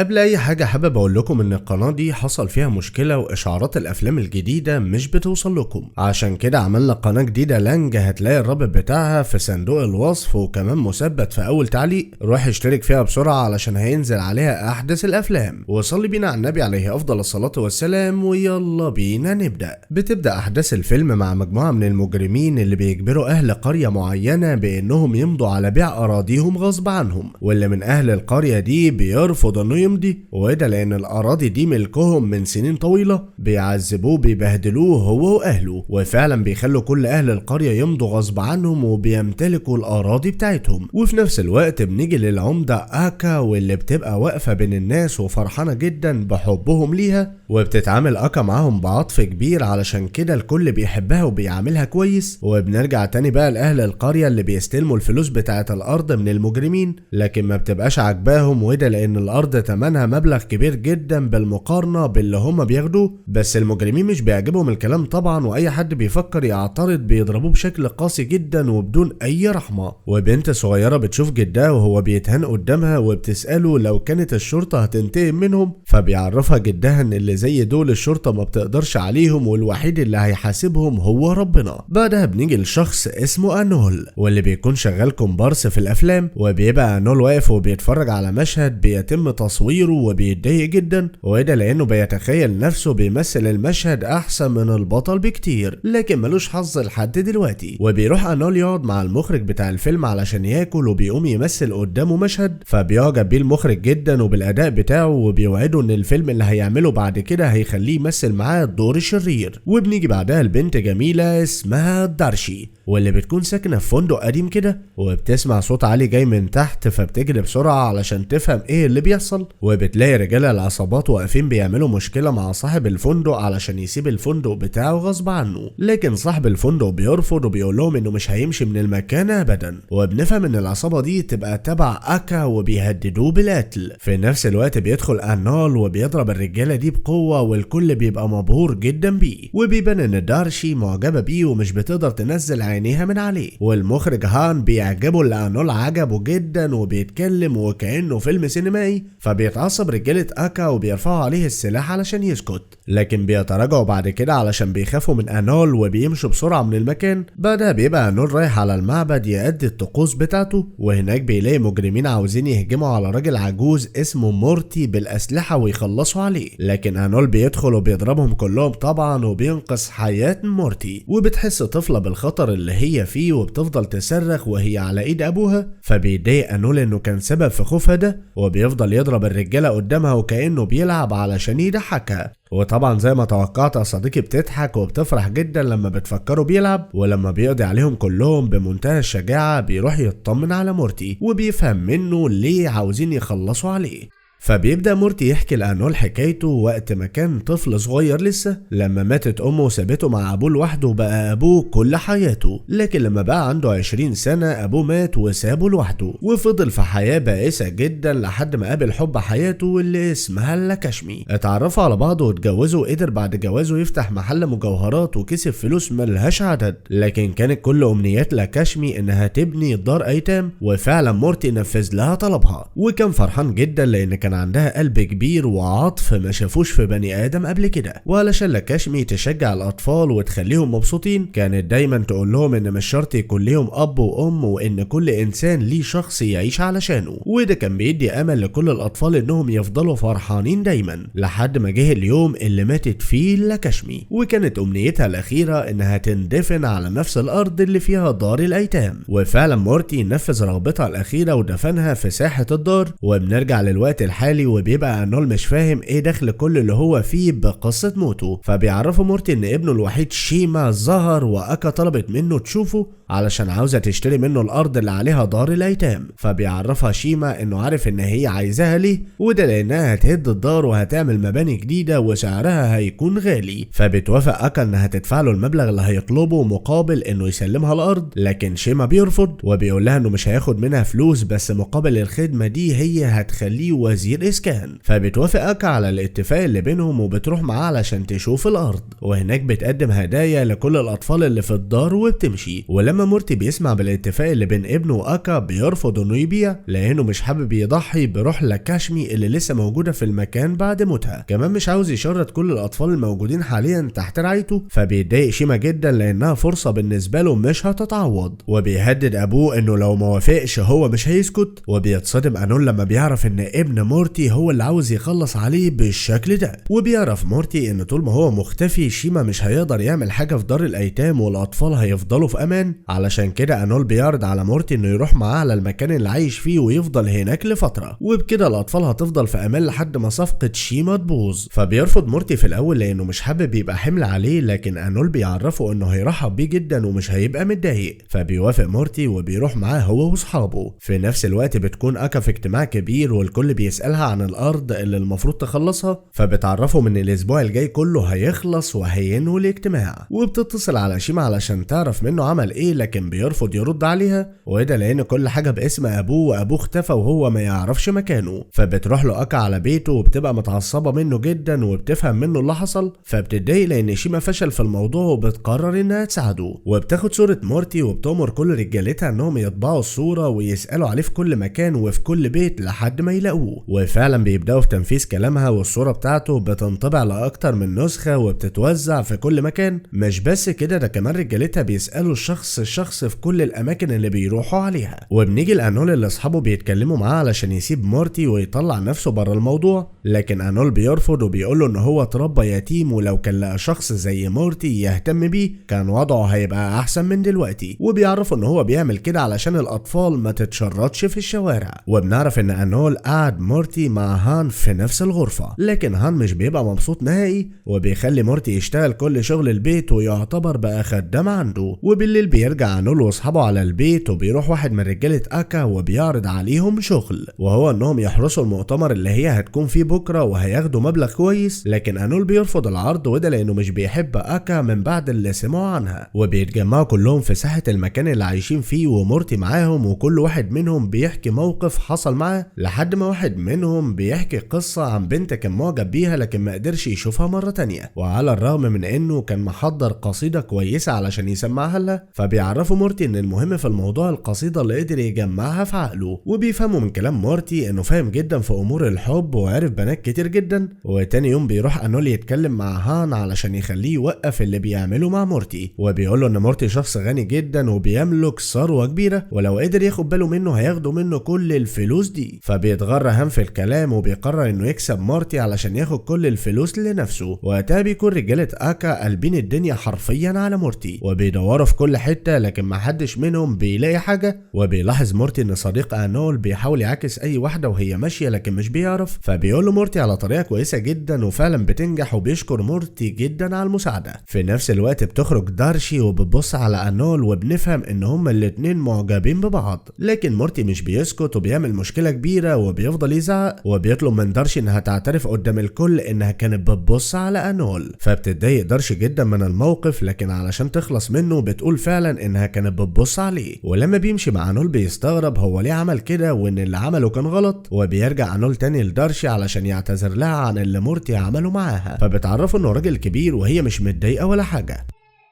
قبل اي حاجة حابب اقول لكم ان القناة دي حصل فيها مشكلة واشعارات الافلام الجديدة مش بتوصل لكم، عشان كده عملنا قناة جديدة لانج هتلاقي الرابط بتاعها في صندوق الوصف وكمان مثبت في اول تعليق. روح اشترك فيها بسرعة علشان هينزل عليها احدث الافلام، وصلي بينا على النبي عليه افضل الصلاة والسلام. ويلا بينا نبدأ. بتبدأ احداث الفيلم مع مجموعة من المجرمين اللي بيجبروا اهل قرية معينة بانهم يمضوا على بيع اراضيهم غصب عنهم، واللي من اهل القرية دي بيرفض انه يمضي، وده لان الاراضي دي ملكهم من سنين طويلة. بيعذبوه بيبهدلوه هو واهله، وفعلا بيخلوا كل اهل القرية يمضوا غصب عنهم وبيمتلكوا الاراضي بتاعتهم. وفي نفس الوقت بنيجي للعمدة اكا، واللي بتبقى واقفة بين الناس وفرحانة جدا بحبهم ليها، وبتتعامل اكا معاهم بعطف كبير، علشان كده الكل بيحبها وبيعاملها كويس. وبنرجع تاني بقى لاهل القرية اللي بيستلموا الفلوس بتاعة الارض من المجرمين، لكن ما بتبقاش عاجباهم، وده لان الارض تمنها مبلغ كبير جدا بالمقارنة باللي هما بياخدوه. بس المجرمين مش بيعجبهم الكلام طبعا، واي حد بيفكر يعترض بيضربوه بشكل قاسي جدا وبدون اي رحمة. وبنت صغيرة بتشوف جدها وهو بيتهان قدامها وبتسأله لو كانت الشرطة هتنتقم منهم، فبيعرفها جدها ان اللي زي دول الشرطة ما بتقدرش عليهم، والوحيد اللي هيحاسبهم هو ربنا. بعدها بنيجي لشخص اسمه انول، واللي بيكون شغال كومبارس في الافلام، وبيبقى انول واقف وبيتفرج على مشهد بيتم تصويره وبيتضايق جدا، وده لانه بيتخيل نفسه بيمثل المشهد احسن من البطل بكتير، لكن ملوش حظ لحد دلوقتي. وبيروح انول يقعد مع المخرج بتاع الفيلم علشان ياكل، وبيقوم يمثل قدامه مشهد، فبيعجب بيه المخرج جدا وبالاداء بتاعه، وبيوعده ان الفيلم اللي هيعمله بعد كده هيخليه يمثل معاه دور الشرير. وبنيجي بعدها لبنت جميلة اسمها دارشي، واللي بتكون ساكنة في فندق قديم كده، وبتسمع صوت عالي جاي من تحت، فبتجري بسرعة علشان تفهم ايه اللي بيحصل. وبتلاقي رجال العصابات واقفين بيعملوا مشكلة مع صاحب الفندق علشان يسيب الفندق بتاعه غصب عنه، لكن صاحب الفندق بيرفض وبيقول لهم انه مش هيمشي من المكان ابدا. وبنفهم ان العصابة دي تبقى تبع اكا وبيهددوه بالقتل. في نفس الوقت بيدخل انول وبيضرب الرجالة دي بقوة، والكل بيبقى مبهور جدا بيه، وبيبان ان دارشي معجبة بيه ومش بتقدر تنزل عينيها من عليه. والمخرج هان بيعجبه اللي انول عجبه جدا وبيتكلم وكأنه فيلم سينمائي، فبيتعصب رجالة اكا وبيرفعوا عليه السلاح علشان يسكت، لكن بيتراجعوا بعد كده علشان بيخافوا من انول وبيمشوا بسرعة من المكان. بعدها بيبقى انول رايح على المعبد يأدي الطقوس بتاعته، وهناك بيلاقي مجرمين عاوزين يهجموا على راجل عجوز اسمه مورتي بالأسلحة ويخلصوا عليه، لكن انول بيدخل وبيضربهم كلهم طبعا وبينقذ حياة مورتي. وبتحس طفلة بالخطر اللي هي فيه وبتفضل تصرخ وهي على ايد ابوها، فبيضايق انول انه كان سبب في خوفها ده، وبيفضل يضرب الرجالة قدامها وكأنه بيلعب علشان يضحكها. وطبعا زي ما توقعت يا صديقي بتضحك وبتفرح جدا لما بتفكره بيلعب. ولما بيقضي عليهم كلهم بمنتهى الشجاعة بيروح يطمن على مورتي، وبيفهم منه ليه عاوزين يخلصوا عليه. فبيبدأ مورتي يحكي لأنول حكايته وقت ما كان طفل صغير لسه، لما ماتت أمه وسابته مع أبوه لوحده وبقى أبوه كل حياته، لكن لما بقى عنده 20 سنة أبوه مات وسابه لوحده، وفضل في حياة بائسة جدا لحد ما قابل حب حياته اللي اسمها لاكاشمي. اتعرفوا على بعض واتجوزوا، وقدر بعد جوازه يفتح محل مجوهرات وكسب فلوس ملهاش عدد، لكن كانت كل أمنيات لاكاشمي إنها تبني دار أيتام، وفعلا مورتي نفذ لها طلبها. وكان فرحان جدا لأن كان عندها قلب كبير وعطف ما شافوش في بني ادم قبل كده. وعلشان لاكاشمي تشجع الاطفال وتخليهم مبسوطين، كانت دايما تقول لهم ان مش شرط يكون ليهم اب وام، وان كل انسان ليه شخص يعيش علشانه. وده كان بيدي امل لكل الاطفال انهم يفضلوا فرحانين دايما، لحد ما جه اليوم اللي ماتت فيه لاكاشمي، وكانت امنيتها الاخيره انها تندفن على نفس الارض اللي فيها دار الايتام. وفعلا مورتي نفذ رغبتها الاخيره ودفنها في ساحه الدار. وبنرجع للوقت الحالي، وبيبقى انول مش فاهم ايه دخل كل اللي هو فيه بقصة موته. فبيعرفوا مورتي ان ابنه الوحيد شيما ظهر، واكا طلبت منه تشوفه علشان عاوزة تشتري منه الارض اللي عليها دار الايتام. فبيعرفها شيما انه عارف ان هي عايزاها ليه، وده لانها هتهد الدار وهتعمل مباني جديدة وسعرها هيكون غالي. فبتوافق اكا انها تدفع له المبلغ اللي هيطلبه مقابل انه يسلمها الارض، لكن شيما بيرفض وبيقول لها انه مش هياخد منها فلوس، بس مقابل الخدمة دي هي هتخليه وزير جزير اسكان. فبتوافق اكا على الاتفاق اللي بينهم وبتروح معاه علشان تشوف الارض، وهناك بتقدم هدايا لكل الاطفال اللي في الدار وبتمشي. ولما مورتي بيسمع بالاتفاق اللي بين ابنه واكا بيرفض انه يبيع لانه مش حابب يضحي بروح لاكاشمي اللي لسه موجوده في المكان بعد موتها. كمان مش عاوز يشرد كل الاطفال الموجودين حاليا تحت رعايته، فبيتضايق شيما جدا لانها فرصه بالنسبه له مش هتتعوض، وبيهدد ابوه انه لو ما وافقش هو مش هيسكت. وبيتصدم انول لما بيعرف ان ابن مورتي هو اللي عاوز يخلص عليه بالشكل ده. وبيعرف مورتي ان طول ما هو مختفي شيما مش هيقدر يعمل حاجه في دار الايتام والاطفال هيفضلوا في امان. علشان كده انول بيعرض على مورتي انه يروح معاه على المكان اللي عايش فيه ويفضل هناك لفتره، وبكده الاطفال هتفضل في امان لحد ما صفقه شيما تبوظ. فبيرفض مورتي في الاول لانه مش حابب يبقى حمل عليه، لكن انول بيعرفه انه هيرحب بيه جدا ومش هيبقى متضايق. فبيوافق مورتي وبيروح معاه هو واصحابه. في نفس الوقت بتكون اكا في اجتماع كبير والكل بيسالها عن الارض اللي المفروض تخلصها، فبتعرفهم ان الاسبوع الجاي كله هيخلص وهينهوا الاجتماع. وبتتصل على شيما علشان تعرف منه عمل ايه، لكن بيرفض يرد عليها، وده لان كل حاجه باسم ابوه وابوه اختفى وهو ما يعرفش مكانه. فبتروح له اكا على بيته وبتبقى متعصبه منه جدا وبتفهم منه اللي حصل، فبتتضايق لان شيما فشل في الموضوع وبتقرر انها تساعده. وبتاخد صوره مورتي وبتأمر كل رجالتها انهم يطبعوا الصوره ويسالوا عليه في كل مكان وفي كل بيت لحد ما يلاقوه. وفعلا بيبداوا في تنفيذ كلامها والصوره بتاعته بتنطبع لاكتر من نسخه وبتتوزع في كل مكان. مش بس كده، ده كمان رجالتها بيسالوا الشخص في كل الاماكن اللي بيروحوا عليها. وبنيجي لانول اللي اصحابه بيتكلموا معاه علشان يسيب مورتي ويطلع نفسه بره الموضوع، لكن انول بيرفض وبيقول له ان هو اتربى يتيم ولو كان لقى شخص زي مورتي يهتم بيه كان وضعه هيبقى احسن من دلوقتي. وبيعرف ان هو بيعمل كده علشان الاطفال ما تتشردش في الشوارع. وبنعرف ان انول قعد مورتي مع هان في نفس الغرفه، لكن هان مش بيبقى مبسوط نهائي وبيخلي مورتي يشتغل كل شغل البيت ويعتبر بقى خدام عنده. وبالليل بيرجع انول واصحابه على البيت وبيروح واحد من رجاله اكا وبيعرض عليهم شغل، وهو انهم يحرسوا المؤتمر اللي هي هتكون فيه بكره وهياخدوا مبلغ كويس. لكن انول بيرفض العرض، وده لانه مش بيحب اكا من بعد اللي سمعوا عنها. وبيتجمعوا كلهم في ساحه المكان اللي عايشين فيه ومورتي معاهم، وكل واحد منهم بيحكي موقف حصل معاه، لحد ما واحد منهم بيحكي قصه عن بنت كان معجب بيها لكن ما قدرش يشوفها مره تانية، وعلى الرغم من انه كان محضر قصيده كويسه علشان يسمعها لها. فبيعرفوا مورتي ان المهم في الموضوع القصيده اللي قدر يجمعها في عقله. وبيفهموا من كلام مورتي انه فاهم جدا في امور الحب وعارف بنات كتير جدا. وتاني يوم بيروح انول يتكلم مع هان علشان يخليه يوقف اللي بيعمله مع مورتي، وبيقول له ان مورتي شخص غني جدا وبيملك ثروه كبيره، ولو قدر ياخد باله منه هياخدوا منه كل الفلوس دي. فبيتغرى هان في الكلام وبيقرر انه يكسب مورتي علشان ياخد كل الفلوس لنفسه. وقتها بيكون رجاله اكا قلبين الدنيا حرفيا على مورتي وبيدوروا في كل حته، لكن محدش منهم بيلاقي حاجه. وبيلاحظ مورتي ان صديق انول بيحاول يعاكس اي واحده وهي ماشيه لكن مش بيعرف، فبيقول له مورتي على طريقه كويسه جدا وفعلا بتنجح، وبيشكر مورتي جدا على المساعده. في نفس الوقت بتخرج دارشي وبتبص على انول وبنفهم ان هما الاتنين معجبين ببعض، لكن مورتي مش بيسكت وبيعمل مشكله كبيره وبيفضل يزعق، وبيطلب من دارشي انها تعترف قدام الكل انها كانت بتبص على انول. فبتتضايق دارشي جدا من الموقف، لكن علشان تخلص منه بتقول فعلا انها كانت بتبص عليه. ولما بيمشي مع انول بيستغرب هو ليه عمل كده وان اللي عمله كان غلط. وبيرجع انول تاني لدارشي علشان يعتذر لها عن اللي مورتي عمله معاها، فبتعرفه انه راجل كبير وهي مش متضايقه ولا حاجه.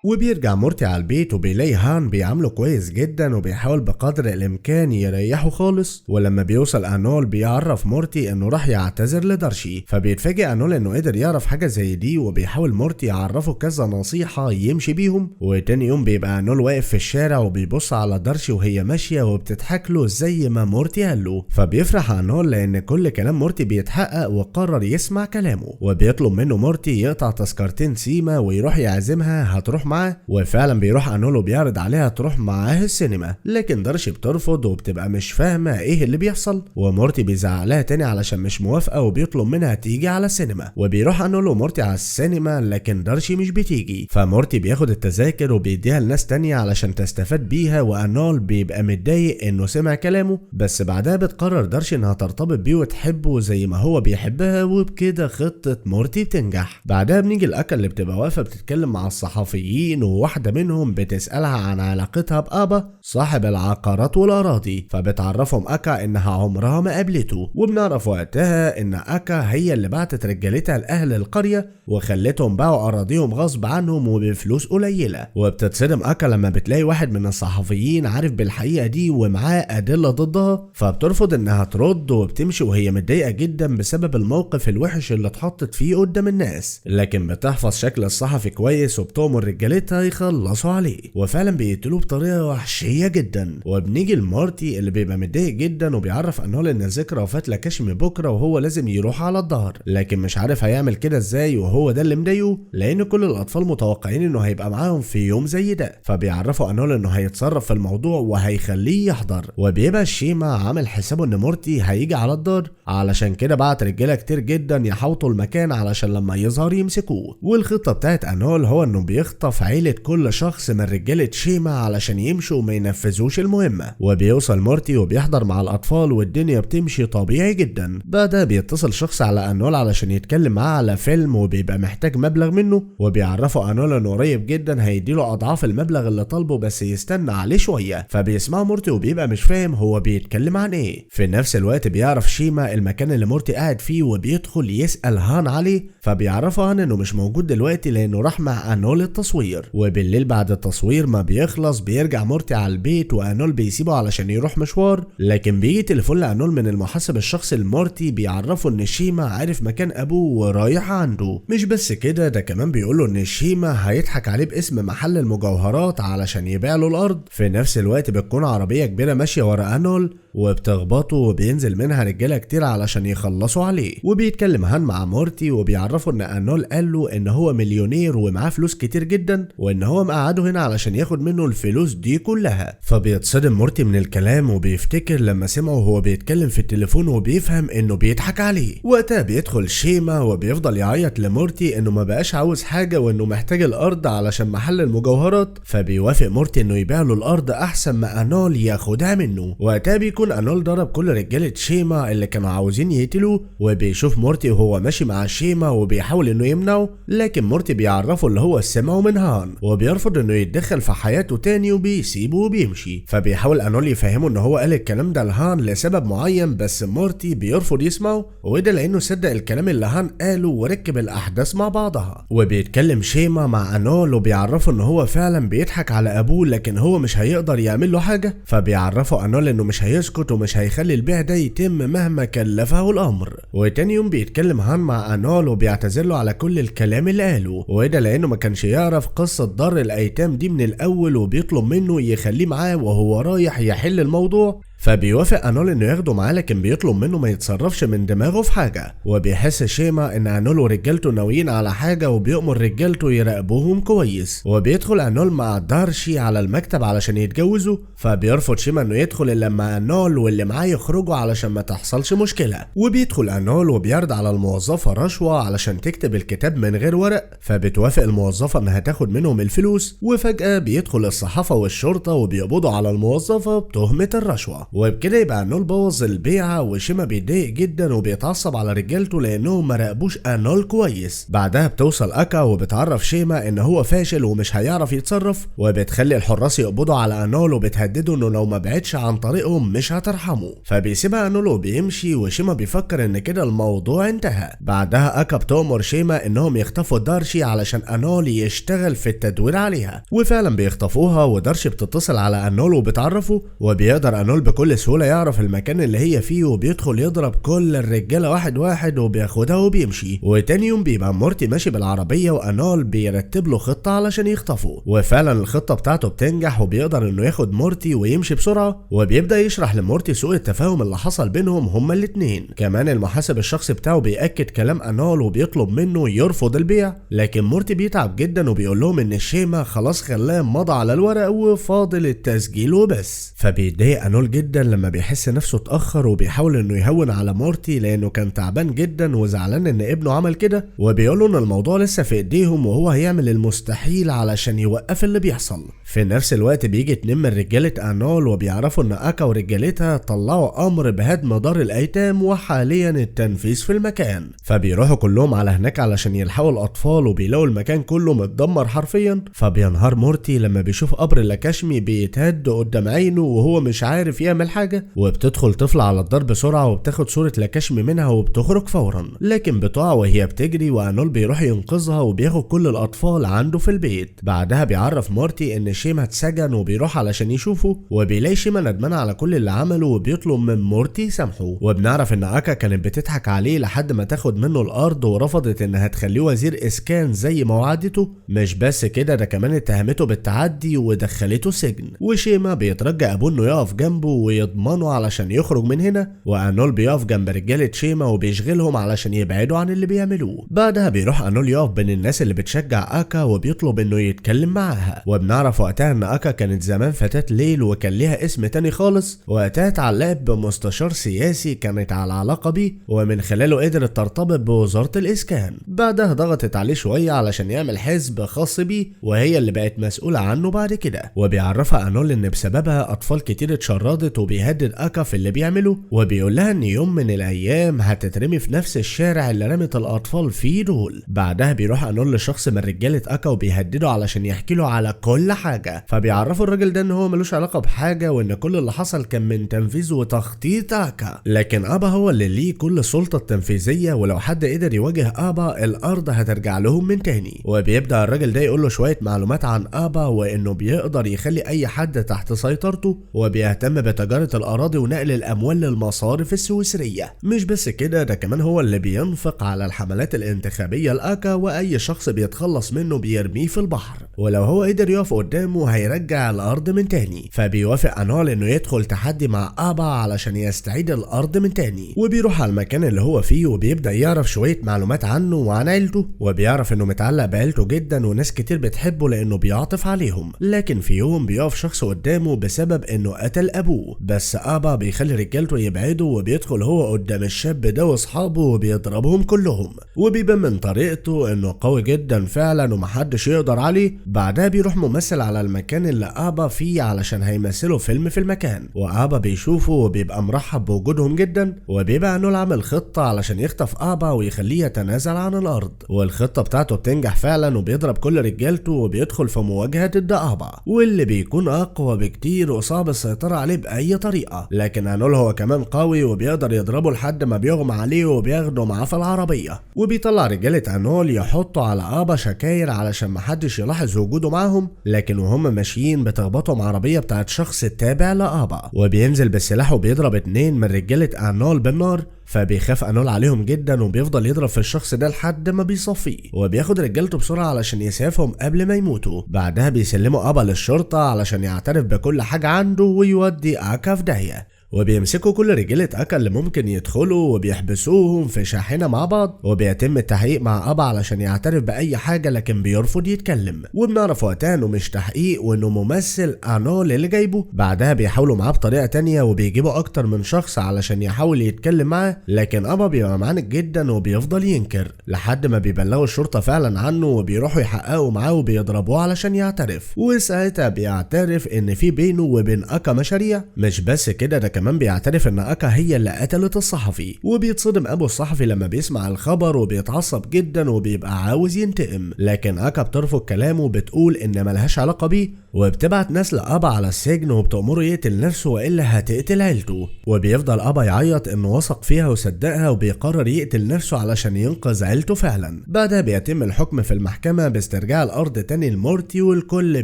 وبيرجع مورتي على البيت وبيلاقي هان بيعامله كويس جدا وبيحاول بقدر الامكان يريحه خالص. ولما بيوصل انول بيعرف مورتي انه راح يعتذر لدارشي، فبيتفاجئ انول انه قدر يعرف حاجه زي دي، وبيحاول مورتي يعرفه كذا نصيحه يمشي بيهم. وتاني يوم بيبقى انول واقف في الشارع وبيبص على دارشي وهي ماشيه وبتضحك له زي ما مورتي قال له. فبيفرح انول لان كل كلام مورتي بيتحقق وقرر يسمع كلامه، وبيطلب منه مورتي يقطع تذكرتين سيما ويروح يعزمها هتروح معاه. وفعلا بيروح انول وبيعرض عليها تروح معاه السينما، لكن دارشي بترفض وبتبقى مش فاهمه ايه اللي بيحصل. ومورتي بيزعق لها تاني علشان مش موافقه وبيطلب منها تيجي على السينما. وبيروح انول ومورتي على السينما لكن دارشي مش بتيجي، فمورتي بياخد التذاكر وبيديها لناس تانية علشان تستفاد بيها. وانول بيبقى متضايق انه سمع كلامه، بس بعدها بتقرر دارشي انها ترتبط بيه وتحبه زي ما هو بيحبها، وبكده خطه مورتي بتنجح. بعدها بنيجي الاكا اللي بتبقى واقفه بتتكلم مع الصحفيين صحفيين وواحدة منهم بتسألها عن علاقتها بآبا صاحب العقارات والأراضي، فبتعرفهم أكا إنها عمرها ما قابلته، وبنعرف وقتها إن أكا هي اللي بعتت رجالتها لأهل القرية وخلتهم باعوا أراضيهم غصب عنهم وبفلوس قليلة. وبتتصدم أكا لما بتلاقي واحد من الصحفيين عارف بالحقيقة دي ومعاه أدلة ضدها، فبترفض إنها ترد وبتمشي وهي متضايقة جدا بسبب الموقف الوحش اللي اتحطت فيه قدام الناس، لكن بتحفظ شكل الصحفي كويس وبتأمر رجالتها يخلصوا عليه، وفعلا بيقتلوه بطريقة وحشية جدا. وبنيجي لمارتي اللي بيبقى متضايق جدا وبيعرف أنول إن ذكرى وفاة لاكاشي بكرة وهو لازم يروح على الظهر، لكن مش عارف هيعمل كده ازاي، وهو ده اللي مضايقه لأن كل الأطفال متوقعين إنه هيبقى معاهم في يوم زي ده، فبيعرفوا أنول إنه هيتصرف في الموضوع وهيخليه يحضر. وبيبقى شيما عامل حسابه إن مارتي هيجي على الدار، علشان كده بعت رجاله كتير جدا يحوطوا المكان علشان لما يظهر يمسكوه. والخطه بتاعت انول هو انه بيخطف عيله كل شخص من رجاله شيما علشان يمشوا وما ينفذوش المهمه. وبيوصل مارتي وبيحضر مع الاطفال والدنيا بتمشي طبيعي جدا. بعدها بيتصل شخص على انول علشان يتكلم معاه على فيلم وبيبقى محتاج مبلغ منه، وبيعرفوا انول انه قريب جدا هيديله اضعاف المبلغ اللي طالبه بس يستنى عليه شويه. فبيسمع مارتي وبيبقى مش فاهم هو بيتكلم عن ايه. في نفس الوقت بيعرف شيما المكان اللي مارتي قاعد فيه وبيدخل يسأل هان عليه، فبيعرف هان انه مش موجود دلوقتي لانه راح مع انول التصوير. وبالليل بعد التصوير ما بيخلص بيرجع مارتي على البيت وانول بيسيبه علشان يروح مشوار، لكن بيجي تليفون لانول من المحاسب الشخصي لمارتي بيعرفه ان شيما عارف مكان ابوه ورايح عنده. مش بس كده، ده كمان بيقوله ان شيما هيضحك عليه باسم محل المجوهرات علشان يبيع له الارض. في نفس الوقت بتكون عربيه كبيره ماشيه ورا انول وبتخبطه وبينزل منها رجاله كتير علشان يخلصوا عليه. وبيتكلم هان مع مارتي وبيعرفوا ان انول قال له ان هو مليونير ومعاه فلوس كتير جدا وان هو مقعده هنا علشان ياخد منه الفلوس دي كلها. فبيتصدم مارتي من الكلام وبيفتكر لما سمعه وهو بيتكلم في التليفون وبيفهم انه بيضحك عليه. وقتها بيدخل شيما وبيفضل يعيط لمارتي انه ما بقاش عاوز حاجه وانه محتاج الارض علشان محل المجوهرات، فبيوافق مارتي انه يبيع له الارض احسن ما انول ياخدها منه. وقتها بيكون انول ضرب كل رجاله شيما اللي كانوا عاوزين يقتلوه، وبيشوف مارتي وهو ماشي مع شيما وبيحاول انه يمنعه، لكن مارتي بيعرفه اللي هو سمعه من هان وبيرفض انه يتدخل في حياته تاني وبيسيبه وبيمشي. فبيحاول انول يفهمه ان هو قال الكلام ده لهان لسبب معين، بس مارتي بيرفض يسمعه، وده لانه صدق الكلام اللي هان قاله وركب الاحداث مع بعضها. وبيتكلم شيما مع انول وبيعرفه ان هو فعلا بيضحك على ابوه لكن هو مش هيقدر يعمل له حاجه، فبيعرفه انول انه مش هيسكت ومش هيخلي البيع ده يتم مهما كلفه الامر. وتاني يوم بيتكلم هان مع انول وبيعتذر له على كل الكلام اللي قاله، وده لانه ما كانش يعرف قصه دار الايتام دي من الاول، وبيطلب منه يخليه معاه وهو رايح يحل الموضوع. فبيوافق انول انه ياخده معاه، لكن بيطلب منه ما يتصرفش من دماغه في حاجه. وبيحس شيما ان انول ورجالته ناويين على حاجه وبيأمر رجالته يراقبوهم كويس. وبيدخل انول مع دارشي على المكتب علشان يتجوزوا، فبيرفض شيما انه يدخل الا لما انول واللي معاه يخرجوا علشان ما تحصلش مشكله. وبيدخل انول وبيعرض على الموظفه رشوه علشان تكتب الكتاب من غير ورق، فبتوافق الموظفه انها تاخد منهم الفلوس. وفجاه بيدخل الصحافه والشرطه وبيقبضوا على الموظفه بتهمه الرشوه. وبكده يبقى انول بوظ البيعه، وشيما بيتضايق جدا وبيتعصب على رجالته لانهم ما راقبوش انول كويس. بعدها بتوصل اكا وبتعرف شيما ان هو فاشل ومش هيعرف يتصرف، وبتخلي الحراس يقبضوا على انول وبتهدده انه لو ما بعدش عن طريقهم مش هترحمه. فبيسيبها انول وبيمشي، وشيما بيفكر ان كده الموضوع انتهى. بعدها اكا بتأمر شيما انهم يخطفوا دارشي علشان انول يشتغل في التدوير عليها، وفعلا بيخطفوها. ودارشي بتتصل على انول وبتعرفه، وبيقدر انول بكل سهوله يعرف المكان اللي هي فيه، وبيدخل يضرب كل الرجاله واحد واحد وبياخدها وبيمشي. وتاني يوم بيبقى مارتي ماشي بالعربيه وانول بيرتب له خطه علشان يخطفه، وفعلا الخطه بتاعته بتنجح وبيقدر انه ياخد مارتي ويمشي بسرعه. وبيبدا يشرح لمارتي سوء التفاهم اللي حصل بينهم هما الاتنين. كمان المحاسب الشخصي بتاعه بيأكد كلام انول وبيطلب منه يرفض البيع، لكن مارتي بيتعب جدا وبيقول لهم ان شيما خلاص خلاه مضى على الورق وفاضل التسجيل وبس. فبيتضايق انول جدا جدا لما بيحس نفسه اتأخر، وبيحاول انه يهون على مورتي لانه كان تعبان جدا وزعلان ان ابنه عمل كده، وبيقوله ان الموضوع لسه في ايديهم وهو هيعمل المستحيل علشان يوقف اللي بيحصل. في نفس الوقت بيجي 2 من رجالة انول وبيعرفوا ان اكا ورجالتها طلعوا امر بهدم دار الايتام وحاليا التنفيذ في المكان، فبيروحوا كلهم على هناك علشان يلحقوا الاطفال، وبيلاقوا المكان كله متدمر حرفيا. فبينهار مورتي لما بيشوف قبر لاكاشمي بيتهد قدام عينه وهو مش عارف يعمل حاجة، وبتدخل طفلة على الدار بسرعة وبتاخد صورة لاكاشمي منها وبتخرج فورا، لكن بتقع وهي بتجري وانول بيروح ينقذها وبياخد كل الاطفال عنده في البيت. بعدها بيعرف مورتي ان شيما اتسجن وبيروح علشان يشوفه، وبيلاقي شيما ندمان على كل اللي عمله وبيطلب من مورتي يسامحه. وبنعرف ان اكا كانت بتضحك عليه لحد ما تاخد منه الارض ورفضت انها تخليه وزير اسكان زي ما وعدته. مش بس كده، ده كمان اتهمته بالتعدي ودخلته سجن، وشيما بيترجى ابوه انه يقف جنبه ويضمنه علشان يخرج من هنا، وانول بيقف جنب رجاله شيما وبيشغلهم علشان يبعدوا عن اللي بيعملوه. بعدها بيروح انول يقف بين الناس اللي بتشجع اكا وبيطلب انه يتكلم معاها، وبنعرف وقتها ان اكا كانت زمان فتاة ليل وكان ليها اسم تاني خالص، وقتها اتعلقت بمستشار سياسي كانت على علاقه بيه ومن خلاله قدرت ترتبط بوزاره الاسكان. بعدها ضغطت عليه شويه علشان يعمل حزب خاص بيه وهي اللي بقت مسؤوله عنه بعد كده، وبيعرفها انول ان بسببها اطفال كتير اتشردت، وبيهدد اكا في اللي بيعمله، وبيقول لها ان يوم من الايام هتترمي في نفس الشارع اللي رمت الاطفال فيه دول. بعدها بيروح انول لشخص من رجاله اكا وبيهدده علشان يحكي له على كل حاجه، فبيعرفوا الراجل ده ان هو ملوش علاقه بحاجه وان كل اللي حصل كان من تنفيذ وتخطيط اكا، لكن ابا هو اللي ليه كل السلطه التنفيذيه، ولو حد قدر يواجه ابا الارض هترجع لهم من تاني. وبيبدا الراجل ده يقول له شويه معلومات عن ابا وانه بيقدر يخلي اي حد تحت سيطرته، وبيهتم بتجاره الاراضي ونقل الاموال للمصارف السويسريه. مش بس كده، ده كمان هو اللي بينفق على الحملات الانتخابيه لاكا، واي شخص بيتخلص منه بيرميه في البحر، ولو هو قدر يقف قدامه هيرجع الارض من تاني. فبيوافق انول انه يدخل تحدي مع ابا علشان يستعيد الارض من تاني، وبيروح على المكان اللي هو فيه وبيبدا يعرف شويه معلومات عنه وعن عيلته، وبيعرف انه متعلق بعيلته جدا وناس كتير بتحبه لانه بيعطف عليهم. لكن في يوم بيقف شخص قدامه بسبب انه قتل ابوه، بس ابا بيخلي رجالته يبعدوا، وبيدخل هو قدام الشاب ده واصحابه وبيضربهم كلهم، وبيبان من طريقته انه قوي جدا فعلا ومحدش يقدر عليه. بعدها بيروح ممثل على المكان اللي ابا فيه علشان هيمثلوا فيلم في المكان، وابا بيشوفه وبيبقى مرحب بوجودهم جدا، وبيبقى انه عامل خطه علشان يخطف ابا ويخليه يتنازل عن الارض، والخطه بتاعته بتنجح فعلا وبيضرب كل رجالته وبيدخل في مواجهه ضد ابا، واللي بيكون اقوى بكتير وصعب السيطره عليه باي طريقه. لكن انول هو كمان قوي وبيقدر يضربه لحد ما بيغمى عليه وبياخده معاه في العربيه، وبيطلع رجاله انول يحطوا على ابا شكاير علشان محدش يلاحظ وجوده معاهم، لكن وهم ماشيين بتخبطهم عربيه بتاعت شخص تابع لابا، وبينزل بالسلاح وبيضرب 2 من رجاله انول بالنار، فبيخاف انول عليهم جدا وبيفضل يضرب في الشخص ده لحد ما بيصفيه، وبياخد رجالته بسرعه علشان يسعفهم قبل ما يموتوا. بعدها بيسلموا ابا للشرطه علشان يعترف بكل حاجه عنده ويودي اكا في داهيه، وبيمسكوا كل رجالة اكا اللي ممكن يدخلوا وبيحبسوهم في شاحنة مع بعض، وبيتم التحقيق مع ابا علشان يعترف باي حاجة لكن بيرفض يتكلم، وبنعرف وقتها انه مش تحقيق وانه ممثل انول اللي جايبه. بعدها بيحاولوا معاه بطريقة تانية وبيجيبوا اكتر من شخص علشان يحاول يتكلم معاه، لكن ابا بيبقى معاند جدا وبيفضل ينكر لحد ما بيبلغوا الشرطة فعلا عنه، وبيروحوا يحققوا معاه وبيضربوه علشان يعترف، وساعتها بيعترف ان في بينه وبين اكا مشاريع. مش بس كده، ده كمان بيعترف ان اكا هي اللي قتلت الصحفي، وبيتصدم ابو الصحفي لما بيسمع الخبر وبيتعصب جدا وبيبقى عاوز ينتقم، لكن اكا بترفض كلامه وبتقول ان ملهاش علاقه بيه، وبتبعت ناس لابا على السجن وبتأمره يقتل نفسه والا هتقتل عيلته، وبيفضل ابا يعيط انه وثق فيها وصدقها وبيقرر يقتل نفسه علشان ينقذ عيلته فعلا. بعدها بيتم الحكم في المحكمه باسترجاع الارض تاني لمورتي، والكل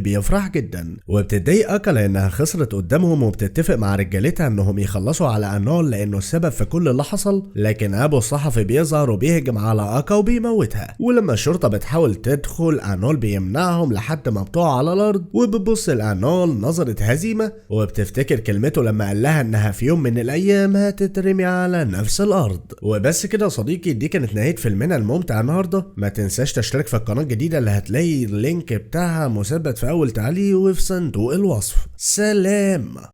بيفرح جدا، وبتتضايق اكا لانها خسرت قدامهم، وبتتفق مع رجالتها انهم يخلصوا على انول لانه السبب في كل اللي حصل، لكن ابو الصحفي بيظهر وبيهجم على اكا وبيموتها، ولما الشرطه بتحاول تدخل انول بيمنعهم لحد ما بتقع على الارض، وبتبص لانول نظرة هزيمه وبتفتكر كلمته لما قال لها انها في يوم من الايام هتترمي على نفس الارض. وبس كده يا صديقي، دي كانت نهايه فيلمنا الممتع النهارده. ما تنساش تشترك في القناه الجديده اللي هتلاقي اللينك بتاعها مثبت في اول تعليق وفي صندوق الوصف. سلام.